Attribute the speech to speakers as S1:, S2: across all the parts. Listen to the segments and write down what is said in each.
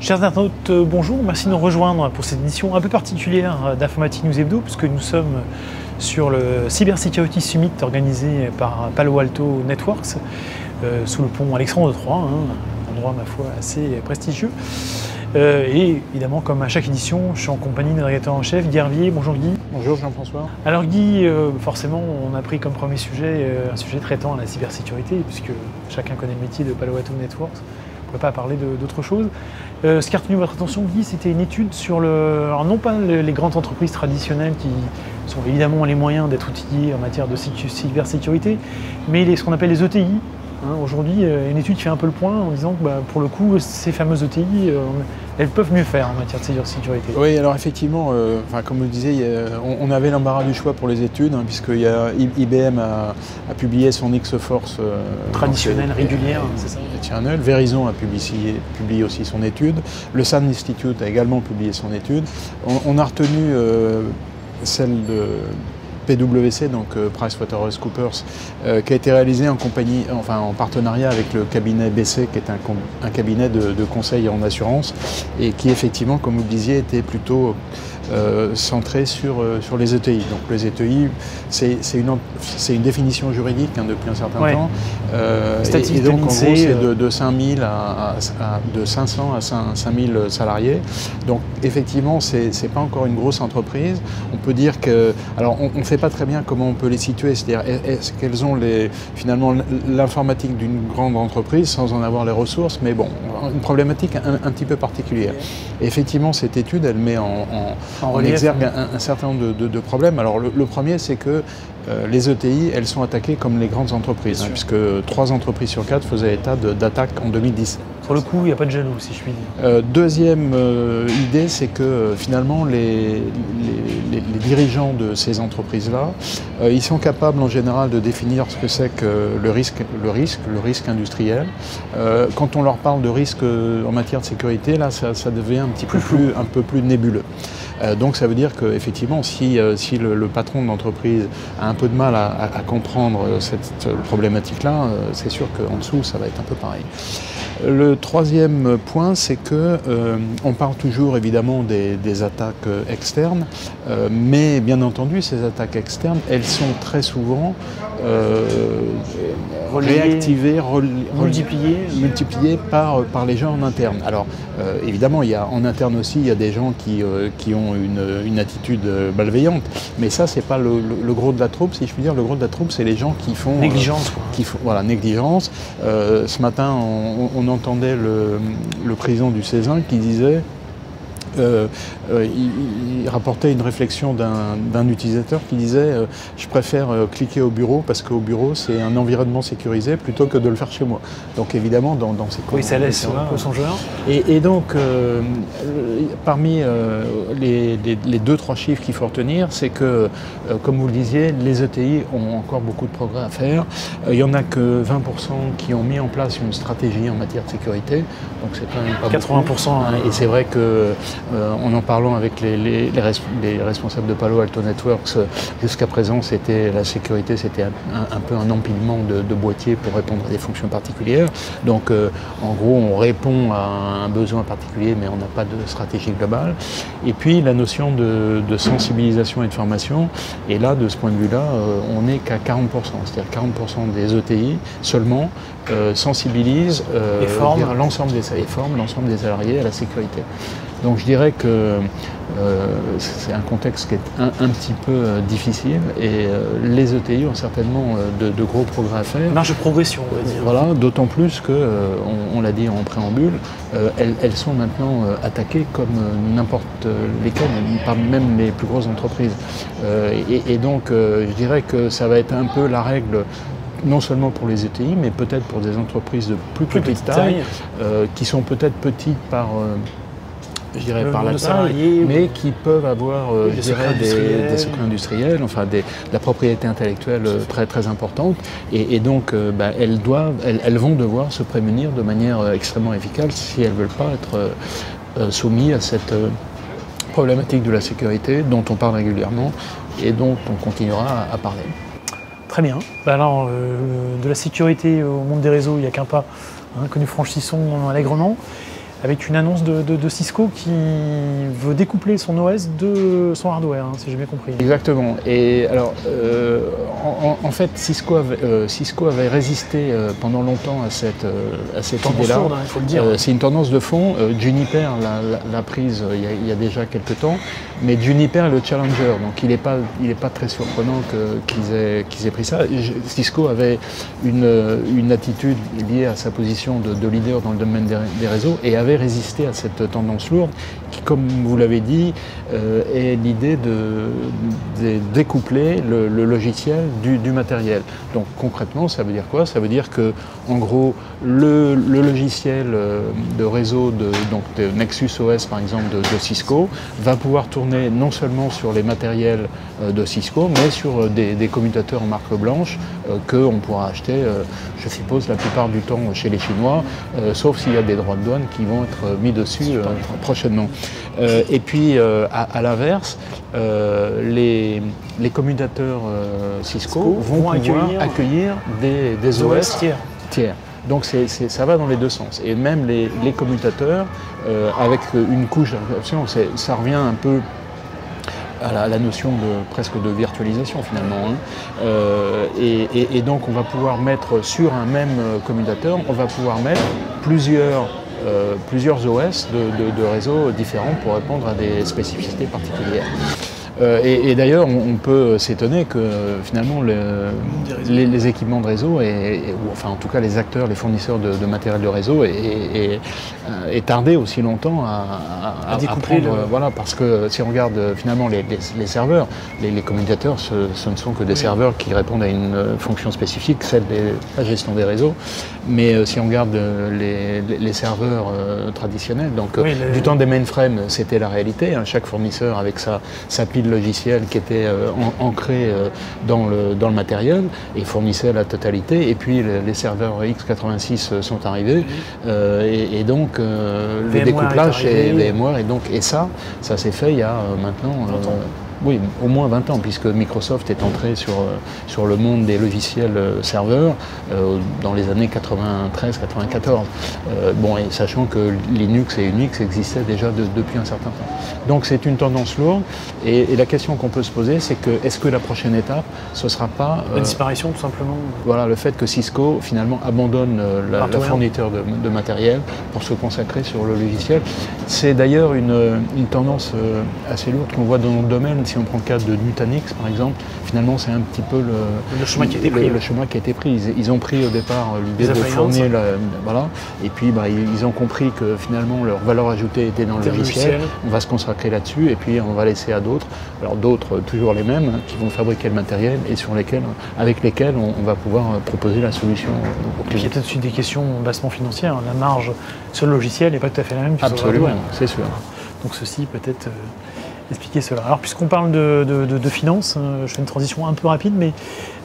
S1: Chers internautes, bonjour, merci de nous rejoindre pour cette édition un peu particulière d'Informatique News Hebdo, puisque nous sommes sur le Cybersecurity Summit organisé par Palo Alto Networks, sous le pont Alexandre III, un endroit, ma foi, assez prestigieux. Et évidemment, comme à chaque édition, je suis en compagnie de rédacteur en chef, Guy Hervier. Bonjour Guy.
S2: Bonjour Jean-François.
S1: Alors Guy, forcément, on a pris comme premier sujet un sujet traitant à la cybersécurité, puisque chacun connaît le métier de Palo Alto Networks. On ne pourrait pas parler d'autre chose. Ce qui a retenu votre attention, Guy, c'était une étude sur alors non pas les grandes entreprises traditionnelles qui sont évidemment les moyens d'être outillées en matière de cybersécurité, mais ce qu'on appelle les ETI. Aujourd'hui, une étude fait un peu le point en disant que pour le coup, ces fameuses ETI, elles peuvent mieux faire en matière de cybersécurité.
S2: Oui, alors effectivement, comme vous le disiez, on avait l'embarras du choix pour les études, puisque IBM a publié son X-Force
S1: traditionnelle, régulière, c'est ça.
S2: Verizon a publié aussi son étude. Le Sun Institute a également publié son étude. On a retenu celle de PwC, donc PricewaterhouseCoopers, qui a été réalisé en partenariat avec le cabinet BC, qui est un cabinet de conseil en assurance, et qui effectivement, comme vous le disiez, était plutôt centré sur les ETI. Donc les ETI, c'est une définition juridique depuis un certain temps. Et donc en gros, c'est de 5000 de 500 à 5000 salariés. Donc effectivement, c'est pas encore une grosse entreprise. On peut dire que, alors on ne sait pas très bien comment on peut les situer, c'est-à-dire est-ce qu'elles ont finalement l'informatique d'une grande entreprise sans en avoir les ressources, mais bon, une problématique un petit peu particulière. Et effectivement, cette étude, elle met en exergue un certain nombre de problèmes. Alors le premier, c'est que les ETI, elles sont attaquées comme les grandes entreprises, puisque 3 entreprises sur 4 faisaient état d'attaques en 2010.
S1: Pour le coup, il n'y a pas de jaloux, si je puis dire.
S2: Deuxième idée, c'est que finalement, les dirigeants de ces entreprises-là, ils sont capables en général de définir ce que c'est que le risque industriel. Quand on leur parle de risque en matière de sécurité, là, ça devient un peu plus nébuleux. Donc ça veut dire qu'effectivement, si le patron de l'entreprise a un peu de mal à comprendre cette problématique-là, c'est sûr qu'en dessous, ça va être un peu pareil. Le troisième point, c'est que on parle toujours évidemment des attaques externes, mais bien entendu, ces attaques externes, elles sont très souvent réactivées, multipliées par les gens en interne. Alors évidemment, en interne aussi, il y a des gens qui ont une attitude malveillante, mais ça, c'est pas le gros de la troupe, si je puis dire. Le gros de la troupe, c'est les gens qui font
S1: négligence.
S2: Voilà, négligence. Ce matin, on entendait le président du Césin qui disait, il rapportait une réflexion d'un utilisateur qui disait je préfère cliquer au bureau parce qu'au bureau c'est un environnement sécurisé plutôt que de le faire chez moi. Donc évidemment dans ces
S1: oui, ça laisse un peu songeur.
S2: Et donc parmi les 2-3 chiffres qu'il faut retenir, c'est que comme vous le disiez, les ETI ont encore beaucoup de progrès à faire. Il n'y en a que 20% qui ont mis en place une stratégie en matière de sécurité, donc c'est quand même pas
S1: 80%.
S2: Beaucoup. Et c'est vrai que en parlant avec les responsables de Palo Alto Networks, jusqu'à présent, la sécurité, c'était un peu un empilement de boîtiers pour répondre à des fonctions particulières. Donc, en gros, on répond à un besoin particulier, mais on n'a pas de stratégie globale. Et puis, la notion de sensibilisation et de formation. Et là, de ce point de vue-là, on n'est qu'à 40%. C'est-à-dire 40% des ETI seulement sensibilisent l'ensemble des salariés à la sécurité. Donc je dirais que c'est un contexte qui est un petit peu difficile et les ETI ont certainement de gros progrès à faire.
S1: Marge de progression, on va dire.
S2: Voilà, d'autant plus que, on l'a dit en préambule, elles sont maintenant attaquées comme n'importe lesquelles, même les plus grosses entreprises. Et donc je dirais que ça va être un peu la règle non seulement pour les ETI, mais peut-être pour des entreprises de plus petite taille, qui sont peut-être petites par la taille, mais qui peuvent avoir des secrets industriels, la propriété intellectuelle très très importante, et donc elles vont devoir se prémunir de manière extrêmement efficace si elles ne veulent pas être soumises à cette problématique de la sécurité dont on parle régulièrement et dont on continuera à parler.
S1: Très bien. Alors, de la sécurité au monde des réseaux, il n'y a qu'un pas que nous franchissons allègrement. avec une annonce de Cisco qui veut découpler son OS de son hardware, hein, si j'ai bien compris.
S2: Exactement. Et alors, en fait, Cisco avait résisté pendant longtemps à cette idée-là.
S1: Hein, il faut le dire.
S2: C'est une tendance de fond. Juniper l'a prise il y a déjà quelques temps, mais Juniper est le challenger, donc il n'est pas très surprenant qu'ils aient pris ça. Cisco avait une attitude liée à sa position de leader dans le domaine des réseaux et avait résisté à cette tendance lourde qui, comme vous l'avez dit, est l'idée de découpler le logiciel du matériel. Donc concrètement, ça veut dire quoi? Ça veut dire que, en gros, le logiciel de réseau de Nexus OS, par exemple, de Cisco, va pouvoir tourner non seulement sur les matériels de Cisco, mais sur des commutateurs en marque blanche qu'on pourra acheter, je suppose, la plupart du temps chez les Chinois, sauf s'il y a des droits de douane qui vont être mis dessus prochainement. Et puis, à l'inverse, les commutateurs Cisco vont pouvoir accueilir des OS tiers. Donc ça va dans les deux sens. Et même les commutateurs, avec une couche d'encryption, ça revient un peu à la notion presque de virtualisation finalement. Hein. Et donc on va pouvoir mettre sur un même commutateur, on va pouvoir mettre plusieurs OS de réseaux différents pour répondre à des spécificités particulières. Et d'ailleurs, on peut s'étonner que finalement les équipements de réseau, enfin en tout cas les acteurs, les fournisseurs de matériel de réseau, aient tardé aussi longtemps à prendre. Voilà, parce que si on regarde finalement les serveurs, les commutateurs, ce ne sont que des serveurs qui répondent à une fonction spécifique, celle de la gestion des réseaux. Mais si on regarde les serveurs traditionnels, donc du temps des mainframes, c'était la réalité. Hein, chaque fournisseur avec sa pile logiciel qui était ancré dans le matériel et fournissait la totalité. Et puis les serveurs x86 sont arrivés et donc le découplage est VMware et ça s'est fait il y a maintenant oui, au moins 20 ans, puisque Microsoft est entré sur le monde des logiciels serveurs dans les années 93-94. Bon, et sachant que Linux et Unix existaient déjà depuis un certain temps. Donc c'est une tendance lourde, et la question qu'on peut se poser, c'est que est-ce que la prochaine étape, ce ne sera pas...
S1: la disparition, tout simplement.
S2: Voilà, le fait que Cisco, finalement, abandonne la fourniture de matériel pour se consacrer sur le logiciel. C'est d'ailleurs une tendance assez lourde qu'on voit dans notre domaine. Si on prend le cas de Nutanix, par exemple, finalement, c'est un petit peu
S1: le chemin qui a été pris.
S2: Le chemin qui a été pris. Ils ont pris au départ l'idée de fournir, voilà, et puis ils ont compris que finalement leur valeur ajoutée était dans le logiciel. On va se consacrer là-dessus, et puis on va laisser à d'autres. Alors d'autres, toujours les mêmes, hein, qui vont fabriquer le matériel et avec lesquels on va pouvoir proposer la solution au client.
S1: Il y a peut-être aussi des questions bassement financières. La marge sur le logiciel n'est pas tout à fait la même que sur le hardware.
S2: Absolument, c'est sûr.
S1: Donc ceci peut-être expliquer cela. Alors puisqu'on parle de finances, je fais une transition un peu rapide, mais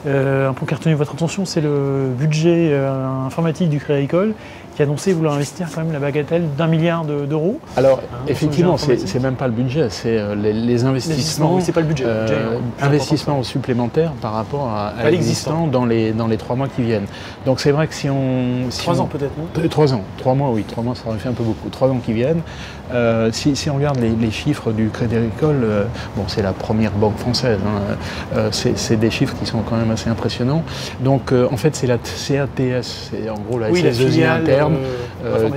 S1: un point qui a retenu votre attention, c'est le budget informatique du Crédit Agricole qui a annoncé vouloir investir quand même la bagatelle d'1 milliard d'euros.
S2: Alors effectivement, c'est même pas le budget, c'est les investissements.
S1: Oui, c'est pas le budget.
S2: Investissements supplémentaires par rapport à l'existant dans les 3 mois qui viennent. Donc c'est vrai que si on...
S1: 3 ans peut-être, non
S2: 3 ans. 3 mois, oui. 3 mois, ça aurait fait un peu beaucoup. 3 ans qui viennent. Si on regarde les chiffres du Crédit Agricole, bon, c'est la première banque française. Hein, c'est des chiffres qui sont quand même assez impressionnants. Donc en fait, c'est la CATS, c'est en gros la SS2I interne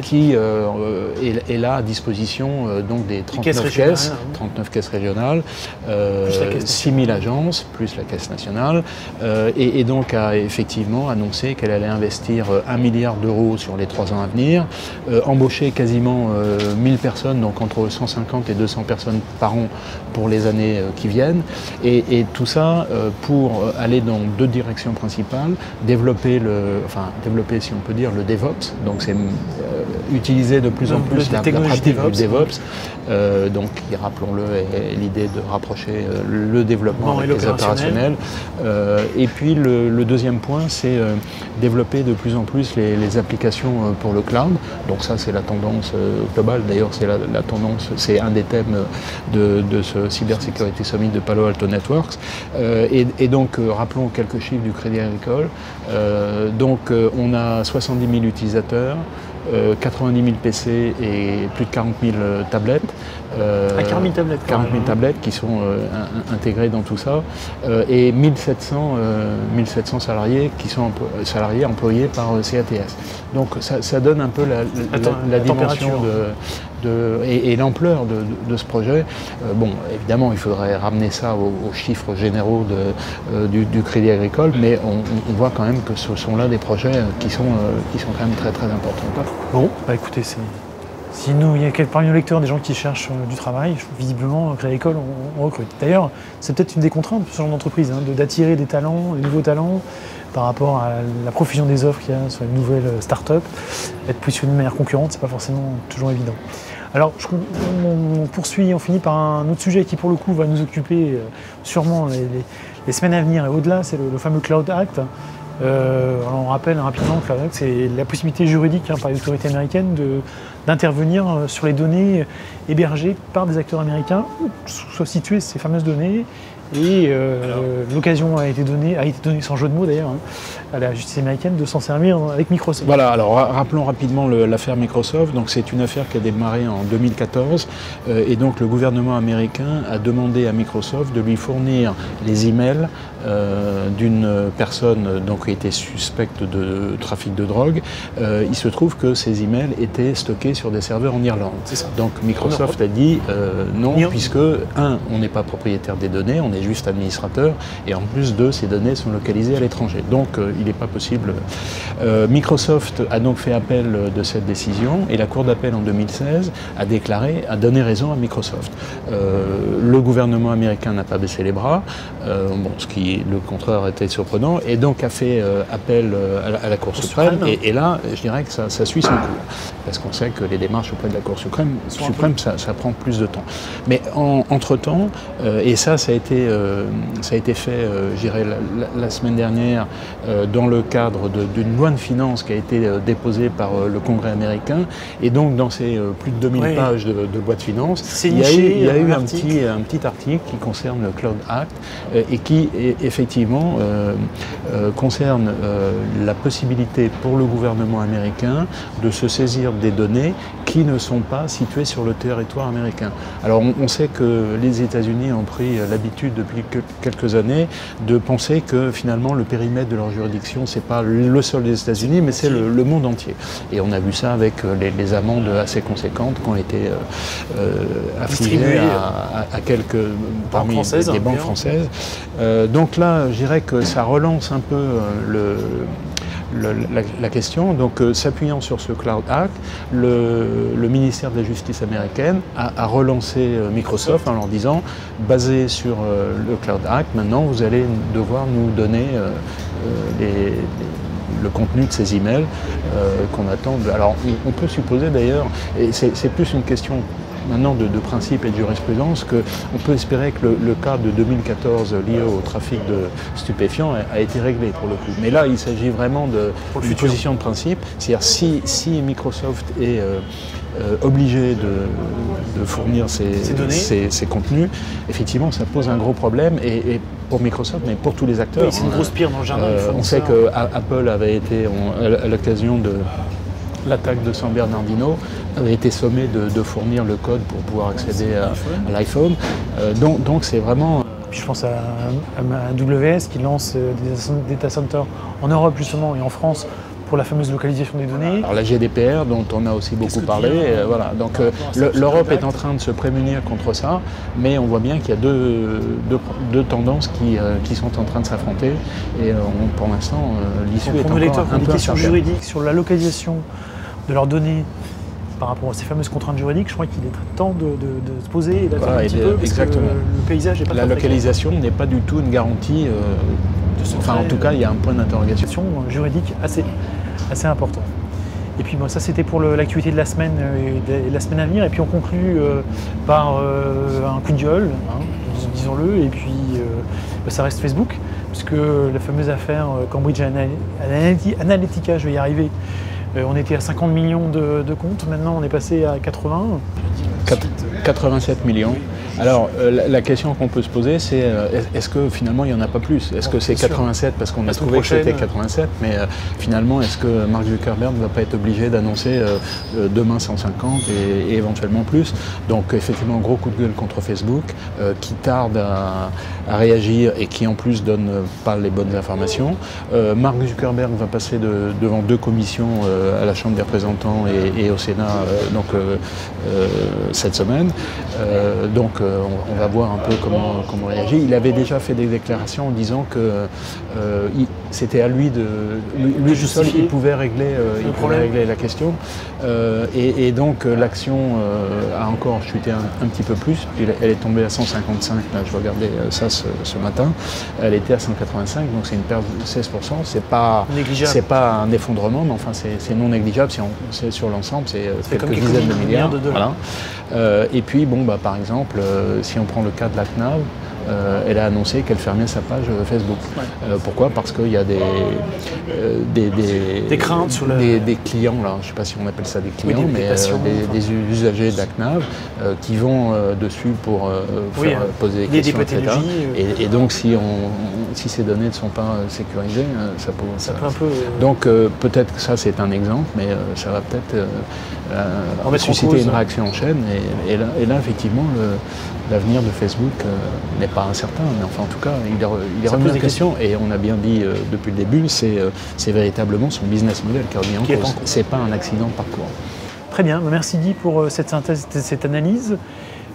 S2: qui est là à disposition donc des 39 caisses régionales, 6 000 agences, plus la caisse nationale, et donc a effectivement annoncé qu'elle allait investir 1 milliard d'euros sur les 3 ans à venir, embaucher quasiment 1000 personnes, donc entre 150 et 200 personnes par an pour les années qui viennent, et tout ça pour aller dans 2 directions principales, développer si on peut dire le DevOps, donc c'est utiliser de plus en plus la pratique du DevOps, donc rappelons-le, est l'idée de rapprocher le développement avec les opérationnels. Et puis le deuxième point, c'est développer de plus en plus les applications pour le cloud. Donc ça, c'est la tendance globale. D'ailleurs, c'est la tendance, c'est un des thèmes de ce Cybersecurity Summit de Palo Alto Networks. Et donc, rappelons quelques chiffres du Crédit Agricole. Donc, on a 70 000 utilisateurs. 90 000 PC et plus de 40 000 tablettes.
S1: 40 000 tablettes.
S2: 40 000 tablettes qui sont intégrées dans tout ça, et 1700 salariés qui sont employés par CATS. Donc ça donne un peu la dimension et l'ampleur de ce projet. Bon, évidemment, il faudrait ramener ça aux chiffres généraux du Crédit Agricole, mais on voit quand même que ce sont là des projets qui sont quand même très très importants.
S1: Bon, bah écoutez, si il y a parmi nos lecteurs des gens qui cherchent du travail, visiblement, Crédit Agricole, on recrute. D'ailleurs, c'est peut-être une des contraintes de ce genre d'entreprise, d'attirer des talents, des nouveaux talents, par rapport à la profusion des offres qu'il y a sur les nouvelles startups. Être positionné de manière concurrente, c'est pas forcément toujours évident. Alors, on poursuit, on finit par un autre sujet qui, pour le coup, va nous occuper sûrement les semaines à venir et au-delà, c'est le fameux Cloud Act. On rappelle rapidement que Cloud Act, c'est la possibilité juridique par les autorités américaines d'intervenir sur les données hébergées par des acteurs américains, où soient situées ces fameuses données. Et l'occasion a été donnée sans jeu de mots d'ailleurs, à la justice américaine de s'en servir avec Microsoft.
S2: Voilà, alors rappelons rapidement l'affaire Microsoft. Donc c'est une affaire qui a démarré en 2014 et donc le gouvernement américain a demandé à Microsoft de lui fournir les emails d'une personne qui était suspecte de trafic de drogue. Il se trouve que ces emails étaient stockés sur des serveurs en Irlande. Donc Microsoft a dit non, puisque on n'est pas propriétaire des données, on est juste administrateur, et en plus ces données sont localisées à l'étranger. Donc il n'est pas possible. Microsoft a donc fait appel de cette décision, et la Cour d'appel en 2016 a donné raison à Microsoft. Le gouvernement américain n'a pas baissé les bras, le contraire était surprenant, et donc a fait appel à la Cour suprême, et là, je dirais que ça suit son cours, parce qu'on sait que les démarches auprès de la Cour suprême, ça prend plus de temps. Mais entre-temps, et ça a été fait, je dirais, la semaine dernière, dans le cadre d'une loi de finances qui a été déposée par le Congrès américain, et donc dans ces plus de 2000 pages de loi de finances, il y a eu un petit article qui concerne le Cloud Act, et qui effectivement concerne la possibilité pour le gouvernement américain de se saisir des données qui ne sont pas situées sur le territoire américain. Alors on sait que les États-Unis ont pris l'habitude depuis quelques années de penser que finalement le périmètre de leur juridiction, c'est pas le sol des États-Unis, mais c'est le monde entier. Et on a vu ça avec les amendes assez conséquentes qui ont été affligées à quelques parmi des banques françaises. Donc là, je dirais que ça relance un peu la question. Donc s'appuyant sur ce Cloud Act, le ministère de la Justice américaine a relancé Microsoft en leur disant, basé sur le Cloud Act, maintenant vous allez devoir nous donner le contenu de ces emails qu'on attend. Alors on peut supposer d'ailleurs, et c'est plus une question maintenant de principe et de jurisprudence, qu'on peut espérer que le cas de 2014 lié au trafic de stupéfiants a été réglé pour le coup. Mais là, il s'agit vraiment d'une position de principe, c'est-à-dire si Microsoft est obligé de fournir ces contenus, effectivement, ça pose un gros problème, et pour Microsoft, mais pour tous les acteurs.
S1: Oui, c'est une grosse pierre dans le jardin.
S2: On sait que Apple avait été, à l'occasion de l'attaque de San Bernardino, avait été sommé de fournir le code pour pouvoir accéder à l'iPhone. Donc c'est vraiment...
S1: Puis je pense à AWS qui lance des data centers en Europe justement et en France pour la fameuse localisation des données.
S2: Alors la GDPR dont on a aussi beaucoup parlé, voilà. Donc l'Europe est en train de se prémunir contre ça, mais on voit bien qu'il y a deux tendances qui sont en train de s'affronter, et pour l'instant l'issue est encore un peu incertaine.
S1: Pour une question juridique sur la localisation de leurs données par rapport à ces fameuses contraintes juridiques, je crois qu'il est temps de se poser et d'attendre un petit peu, parce que le paysage n'est pas
S2: la localisation n'est pas du tout une garantie, enfin en tout cas il y a un point d'interrogation
S1: juridique assez important. Et puis ça c'était pour l'actualité de la semaine et la semaine à venir, et puis on conclut par un coup de gueule, disons-le, et puis ça reste Facebook, puisque la fameuse affaire Cambridge Analytica, je vais y arriver, on était à 50 millions de comptes, maintenant on est passé à 80.
S2: 87 millions. Alors, la question qu'on peut se poser, c'est est-ce que finalement il n'y en a pas plus? Est-ce que c'est 87 parce qu'on a trouvé que c'était 87, mais finalement, est-ce que Mark Zuckerberg ne va pas être obligé d'annoncer demain 150 et éventuellement plus? Donc, effectivement, gros coup de gueule contre Facebook, qui tarde à réagir et qui en plus donne pas les bonnes informations. Mark Zuckerberg va passer devant 2 commissions à la Chambre des représentants et au Sénat cette semaine. Donc on va voir un peu comment réagir. Il avait déjà fait des déclarations en disant que c'était à lui lui seul, il pouvait régler la question. Et donc l'action a encore chuté un petit peu plus. Elle est tombée à 155, là je regardais ça ce matin. Elle était à 185, donc c'est une perte de 16%. C'est pas un effondrement, mais enfin c'est non négligeable. Si sur l'ensemble, c'est quelques dizaines de milliards de dollars. Voilà. Et puis bon, par exemple, si on prend le cas de la CNAV, elle a annoncé qu'elle fermait sa page Facebook. Ouais. Pourquoi? Parce qu'il y a des
S1: craintes sur
S2: des clients, là, je ne sais pas si on appelle ça des clients, oui, mais des usagers de la CNAV qui vont dessus pour poser des questions, etc. Et donc si ces données ne sont pas sécurisées, ça peut un peu... Donc peut-être que ça c'est un exemple, mais ça va peut-être susciter une réaction en chaîne. Et là effectivement, l'avenir de Facebook n'est pas incertain, mais enfin en tout cas, il est remis en question. Et on a bien dit depuis le début, c'est véritablement son business model qui est remis en cause. C'est pas un accident de parcours.
S1: Très bien, merci Guy pour cette synthèse, cette analyse.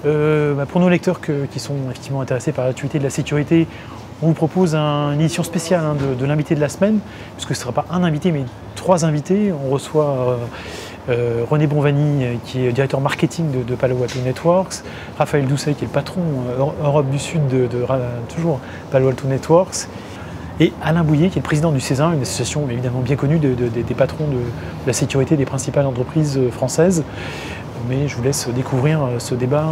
S1: Pour nos lecteurs qui sont effectivement intéressés par l'actualité de la sécurité, on vous propose une édition spéciale de l'invité de la semaine, puisque ce ne sera pas un invité, mais 3 invités. On reçoit René Bonvani, qui est directeur marketing de Palo Alto Networks, Raphaël Doucet, qui est le patron Europe du Sud de toujours Palo Alto Networks, et Alain Bouillet, qui est le président du CESIN, une association évidemment bien connue des patrons de la sécurité des principales entreprises françaises. Mais je vous laisse découvrir ce débat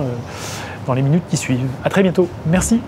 S1: dans les minutes qui suivent. À très bientôt. Merci.